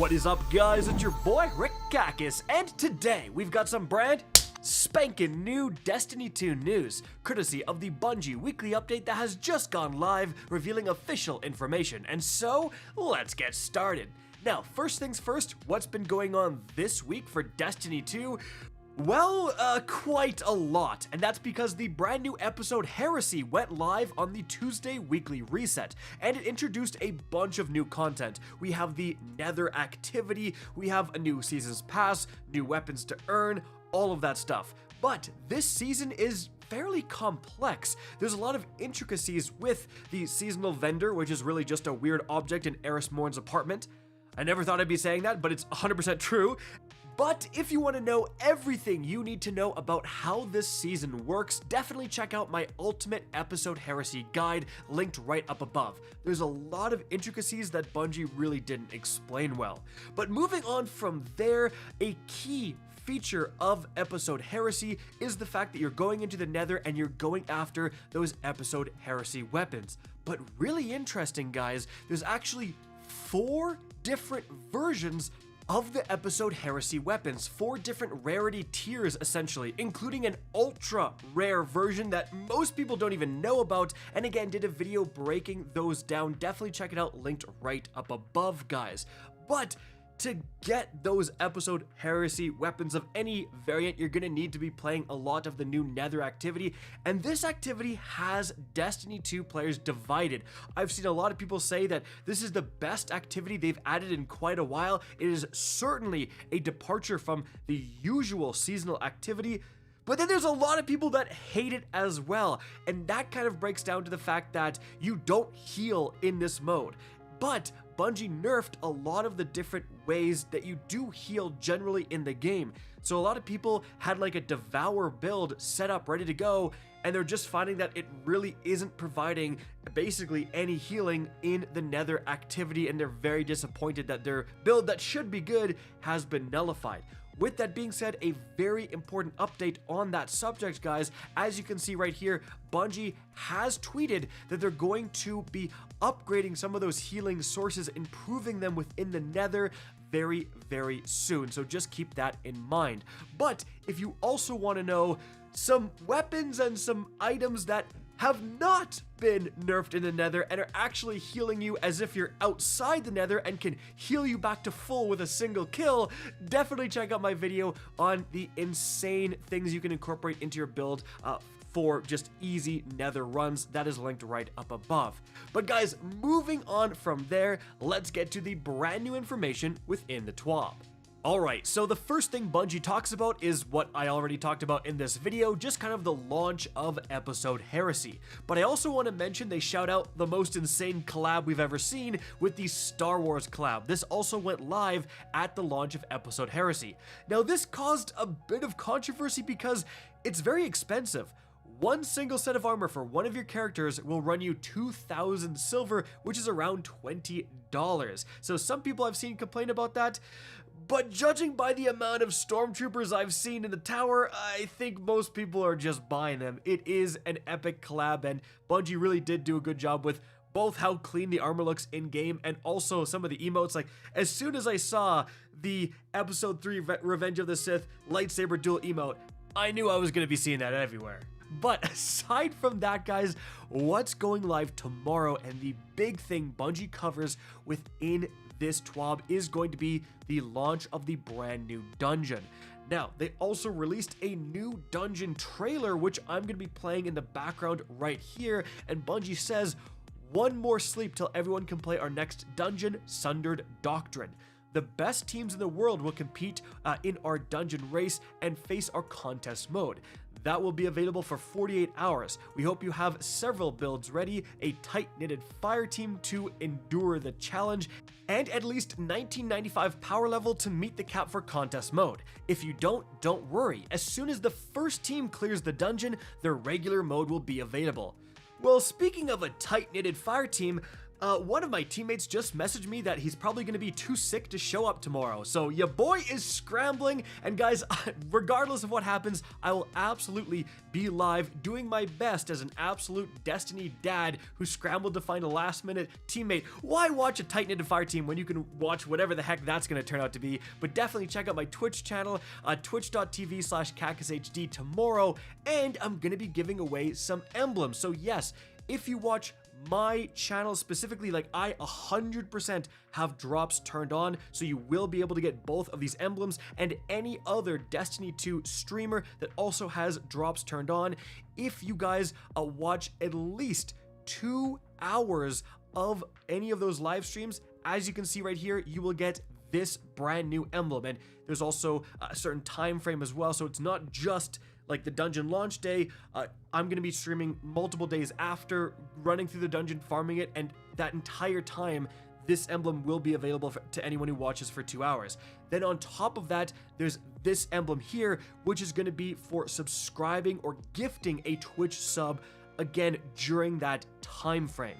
What is up, guys? It's your boy Rick Kakis, and today we've got some brand spanking new Destiny 2 news, courtesy of the Bungie weekly update that has just gone live, revealing official information. And so, let's get started. Now, first things first, what's been going on this week for Destiny 2? Well, quite a lot, and that's because the brand new episode Heresy went live on the Tuesday weekly reset, and it introduced a bunch of new content. We have the Nether Activity, we have a new Season's Pass, new weapons to earn, all of that stuff. But this season is fairly complex. There's a lot of intricacies with the seasonal vendor, which is really just a weird object in Eris Morn's apartment. I never thought I'd be saying that, but it's 100% true. But if you want to know everything you need to know about how this season works, definitely check out my Ultimate Episode Heresy guide, linked right up above. There's a lot of intricacies that Bungie really didn't explain well. But moving on from there, a key feature of Episode Heresy is the fact that you're going into the Nether and you're going after those Episode Heresy weapons. But really interesting, guys, there's actually 4 different versions of the Episode Heresy weapons, 4 different rarity tiers essentially, including an ultra rare version that most people don't even know about, and again did a video breaking those down. Definitely check it out, linked right up above, guys. But to get those Episode Heresy weapons of any variant, you're gonna need to be playing a lot of the new Nether Activity, and this activity has Destiny 2 players divided. I've seen a lot of people say that this is the best activity they've added in quite a while. It is certainly a departure from the usual seasonal activity, but then there's a lot of people that hate it as well, and that kind of breaks down to the fact that you don't heal in this mode. But Bungie nerfed a lot of the different ways that you do heal generally in the game. So a lot of people had like a Devour build set up ready to go, and they're just finding that it really isn't providing basically any healing in the Nether Activity, and they're very disappointed that their build that should be good has been nullified. With that being said, a very important update on that subject, guys. As you can see right here, Bungie has tweeted that they're going to be upgrading some of those healing sources, improving them within the Nether very, very soon. So just keep that in mind. But if you also want to know some weapons and some items that have not been nerfed in the Nether and are actually healing you as if you're outside the Nether and can heal you back to full with a single kill, definitely check out my video on the insane things you can incorporate into your build for just easy Nether runs. That is linked right up above. But guys, moving on from there, let's get to the brand new information within the TWAB. Alright, so the first thing Bungie talks about is what I already talked about in this video, just kind of the launch of Episode Heresy. But I also want to mention they shout out the most insane collab we've ever seen with the Star Wars Collab. This also went live at the launch of Episode Heresy. Now this caused a bit of controversy because it's very expensive. One single set of armor for one of your characters will run you 2,000 silver, which is around $20. So some people I've seen complain about that. But judging by the amount of stormtroopers I've seen in the tower, I think most people are just buying them. It is an epic collab, and Bungie really did do a good job with both how clean the armor looks in-game and also some of the emotes. Like, as soon as I saw the Episode 3 Revenge of the Sith lightsaber duel emote, I knew I was going to be seeing that everywhere. But aside from that, guys, what's going live tomorrow and the big thing Bungie covers within this TWAB is going to be the launch of the brand new dungeon. Now, they also released a new dungeon trailer, which I'm going to be playing in the background right here, and Bungie says, one more sleep till everyone can play our next dungeon, Sundered Doctrine. The best teams in the world will compete in our dungeon race and face our contest mode. That will be available for 48 hours. We hope you have several builds ready, a tight-knitted fire team to endure the challenge, and at least 1995 power level to meet the cap for contest mode. If you don't worry. As soon as the first team clears the dungeon, their regular mode will be available. Well, speaking of a tight-knitted fire team, One of my teammates just messaged me that he's probably going to be too sick to show up tomorrow. So your boy is scrambling. And guys, regardless of what happens, I will absolutely be live doing my best as an absolute Destiny dad who scrambled to find a last-minute teammate. Why watch a tight-knit fire team when you can watch whatever the heck that's going to turn out to be? But definitely check out my Twitch channel, twitch.tv/CacusHD tomorrow. And I'm going to be giving away some emblems. So yes, if you watch my channel specifically, like I 100% have drops turned on, so you will be able to get both of these emblems and any other Destiny 2 streamer that also has drops turned on. If you guys watch at least 2 hours of any of those live streams, as you can see right here, you will get this brand new emblem. And there's also a certain time frame as well, so it's not just like the dungeon launch day. I'm going to be streaming multiple days after, running through the dungeon, farming it, and that entire time, this emblem will be available to anyone who watches for 2 hours. Then on top of that, there's this emblem here, which is going to be for subscribing or gifting a Twitch sub, again, during that time frame.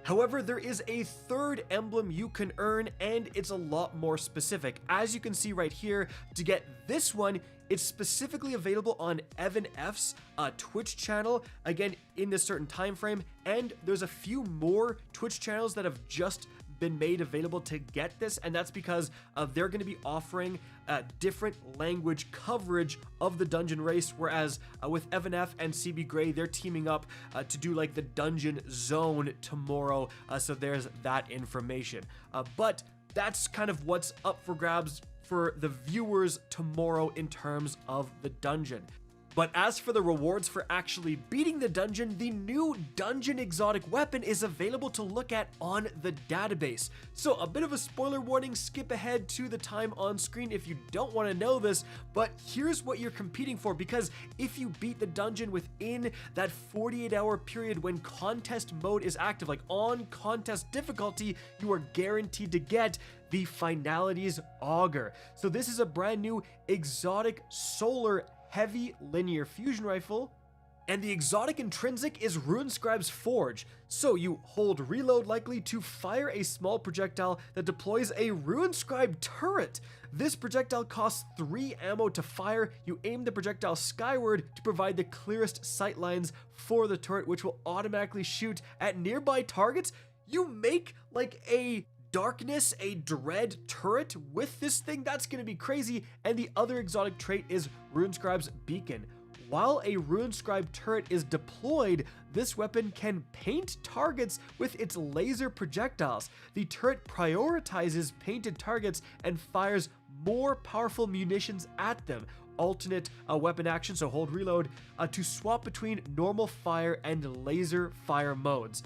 However, there is a third emblem you can earn, and it's a lot more specific. As you can see right here, to get this one, it's specifically available on Evan F's Twitch channel, again, in this certain time frame, and there's a few more Twitch channels that have just been made available to get this, and that's because they're going to be offering different language coverage of the dungeon race, whereas with Evan F and CB Gray, they're teaming up to do like the dungeon zone tomorrow, so there's that information. But that's kind of what's up for grabs for the viewers tomorrow in terms of the dungeon. But as for the rewards for actually beating the dungeon, the new dungeon exotic weapon is available to look at on the database. So a bit of a spoiler warning, skip ahead to the time on screen if you don't want to know this, but here's what you're competing for, because if you beat the dungeon within that 48-hour period when contest mode is active, like on contest difficulty, you are guaranteed to get the Finality's Auger. So this is a brand new exotic solar heavy linear fusion rifle, and the exotic intrinsic is Runescribe's Forge. So you hold reload likely to fire a small projectile that deploys a Runescribe turret. This projectile costs 3 ammo to fire. You aim the projectile skyward to provide the clearest sight lines for the turret, which will automatically shoot at nearby targets. You make like a Darkness, a Dread turret with this thing. That's going to be crazy. And the other exotic trait is Runescribe's Beacon. While a Runescribe turret is deployed, this weapon can paint targets with its laser projectiles. The turret prioritizes painted targets and fires more powerful munitions at them. Alternate weapon action, so hold reload, to swap between normal fire and laser fire modes.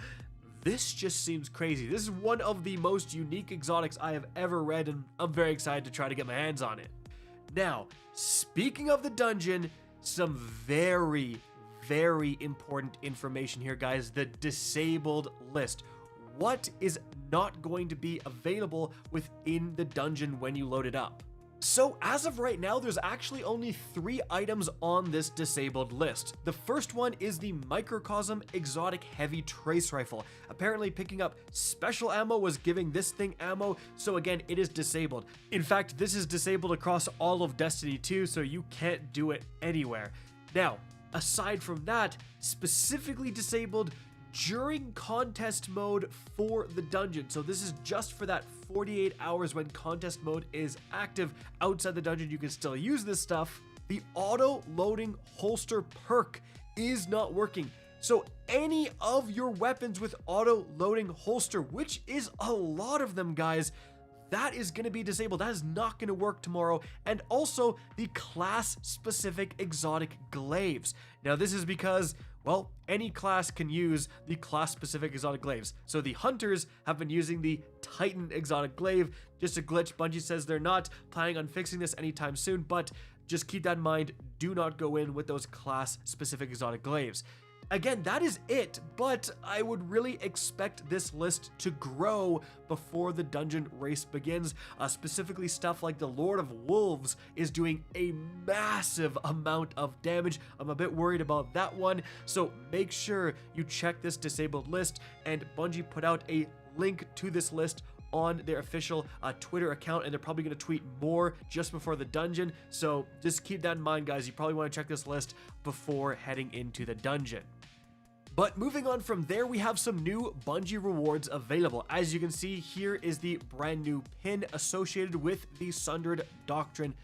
This just seems crazy. This is one of the most unique exotics I have ever read, and I'm very excited to try to get my hands on it. Now, speaking of the dungeon, some very, very important information here, guys. The disabled list. What is not going to be available within the dungeon when you load it up? So as of right now, there's actually only 3 items on this disabled list. The first one is the Microcosm Exotic Heavy Trace Rifle. Apparently picking up special ammo was giving this thing ammo, so again, it is disabled. In fact, this is disabled across all of Destiny 2, so you can't do it anywhere. Now, aside from that, specifically disabled during contest mode for the dungeon. So this is just for that 48 hours when contest mode is active. Outside the dungeon, you can still use this stuff. The auto loading holster perk is not working. So any of your weapons with auto loading holster, which is a lot of them, guys, that is going to be disabled. That is not going to work tomorrow. And also the class specific exotic glaives. Now this is because, well, any class can use the class-specific exotic glaives. So the Hunters have been using the Titan exotic glaive. Just a glitch. Bungie says they're not planning on fixing this anytime soon, but just keep that in mind. Do not go in with those class-specific exotic glaives. Again, that is it, but I would really expect this list to grow before the dungeon race begins. Specifically, stuff like the Lord of Wolves is doing a massive amount of damage. I'm a bit worried about that one, so make sure you check this disabled list. And Bungie put out a link to this list on their official Twitter account, and they're probably going to tweet more just before the dungeon. So just keep that in mind, guys. You probably want to check this list before heading into the dungeon. But moving on from there, we have some new Bungie rewards available. As you can see, here is the brand new pin associated with the Sundered Doctrine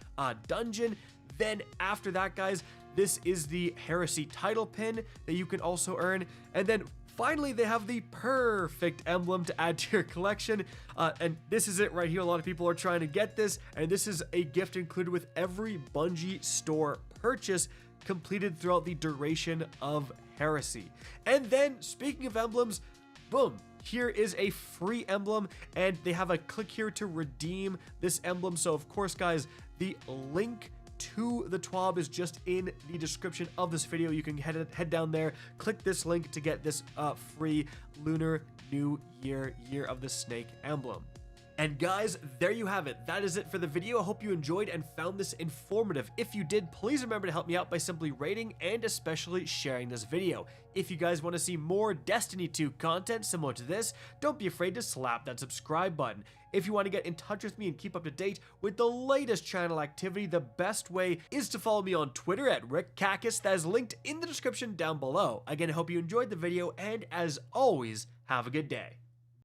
Dungeon. Then after that, guys, this is the Heresy title pin that you can also earn. And then finally, they have the perfect emblem to add to your collection. And this is it right here. A lot of people are trying to get this. And this is a gift included with every Bungie store purchase completed throughout the duration of Heresy. And then, speaking of emblems, boom, here is a free emblem, and they have a click here to redeem this emblem. So of course, guys, the link to the TWAB is just in the description of this video. You can head down there, click this link to get this free Lunar New Year of the Snake emblem. And guys, there you have it. That is it for the video. I hope you enjoyed and found this informative. If you did, please remember to help me out by simply rating and especially sharing this video. If you guys want to see more Destiny 2 content similar to this, don't be afraid to slap that subscribe button. If you want to get in touch with me and keep up to date with the latest channel activity, the best way is to follow me on Twitter at RickKakis. That is linked in the description down below. Again, I hope you enjoyed the video, and as always, have a good day.